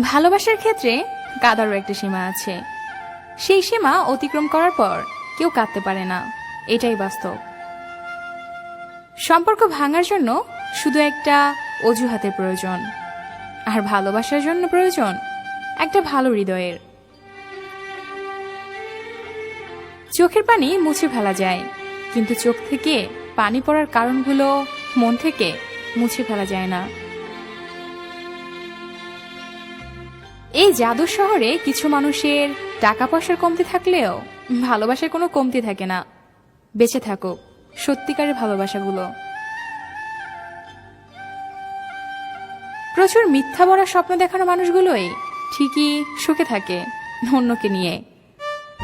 ভালোবাসার ক্ষেত্রে কাদারও একটা সীমা আছে। সেই সীমা অতিক্রম করার পর কেউ কাঁদতে পারে না, এটাই বাস্তব। সম্পর্ক ভাঙার জন্য শুধু একটা অজুহাতের প্রয়োজন, আর ভালোবাসার জন্য প্রয়োজন একটা ভালো হৃদয়ের। চোখের পানি মুছে ফেলা যায়, কিন্তু চোখ থেকে পানি পড়ার কারণগুলো মন থেকে মুছে ফেলা যায় না। এই জাদুর শহরে কিছু মানুষের টাকা পয়সার কমতি থাকলেও ভালোবাসার কোনো কমতি থাকে না। বেঁচে থাকুক সত্যিকারের ভালোবাসাগুলো। প্রচুর মিথ্যা ভরা স্বপ্ন দেখানো মানুষগুলোই ঠিকই সুখে থাকে অন্যকে নিয়ে।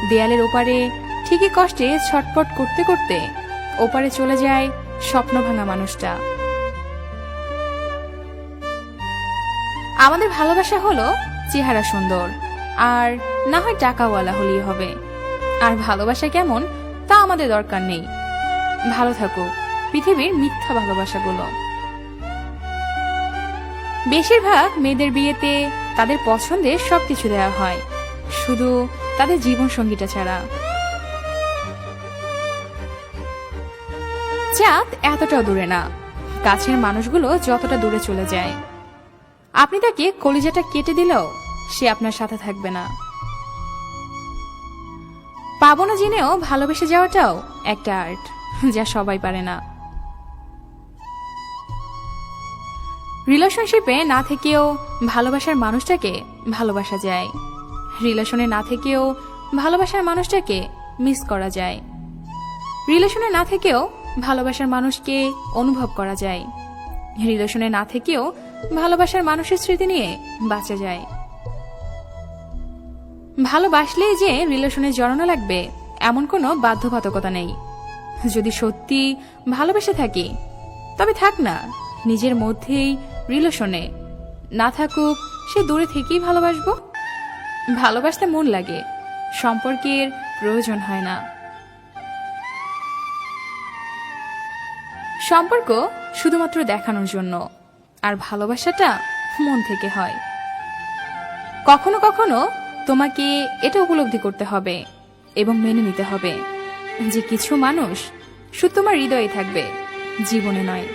দেয়ালের ওপারে ঠিকই কষ্টে ছটপট করতে করতে ওপারে চলে যায় স্বপ্ন ভাঙা মানুষটা। আমাদের ভালোবাসা হলো চেহারা সুন্দর, আর না হয় টাকাওয়ালা হলেই হবে। আর ভালোবাসা কেমন তা আমাদের দরকার নেই। ভালো থাকুক পৃথিবীর মিথ্যা ভালোবাসাগুলো। বেশিরভাগ মেয়েদের বিয়েতে তাদের পছন্দের সবকিছু দেওয়া হয়, শুধু তাদের জীবন সঙ্গীটা ছাড়া। চাঁদ এতটাও দূরে না, কাছের মানুষগুলো যতটা দূরে চলে যায়। আপনি তাকে কলিজাটা কেটে দিলেও সে আপনার সাথে থাকবে না। পাবো না জেনেও ভালোবেসে যাওয়াটাও একটা আর্ট, যা সবাই পারে না। রিলেশনশিপে না থেকেও ভালোবাসার মানুষটাকে ভালোবাসা যায়। রিলেশনে না থেকেও ভালোবাসার মানুষটাকে মিস করা যায়। রিলেশনে না থেকেও ভালোবাসার মানুষকে অনুভব করা যায়। রিলেশনে না থেকেও ভালোবাসার মানুষের স্মৃতি নিয়ে বাঁচা যায়। ভালোবাসলেই যে রিলেশনে জড়ানো লাগবে এমন কোনো বাধ্যবাধকতা নেই। যদি সত্যি ভালোবেসে থাকি তবে থাক না নিজের মধ্যেই রিলেশনে, না থাকুক সে দূরে থেকেই ভালোবাসবো। ভালোবাসতে মন লাগে, সম্পর্কের প্রয়োজন হয় না। সম্পর্ক শুধুমাত্র দেখানোর জন্য, আর ভালোবাসাটা মন থেকে হয়। কখনো কখনো তোমাকে এটা উপলব্ধি করতে হবে এবং মেনে নিতে হবে যে কিছু মানুষ শুধু তোমার হৃদয়ে থাকবে, জীবনে নয়।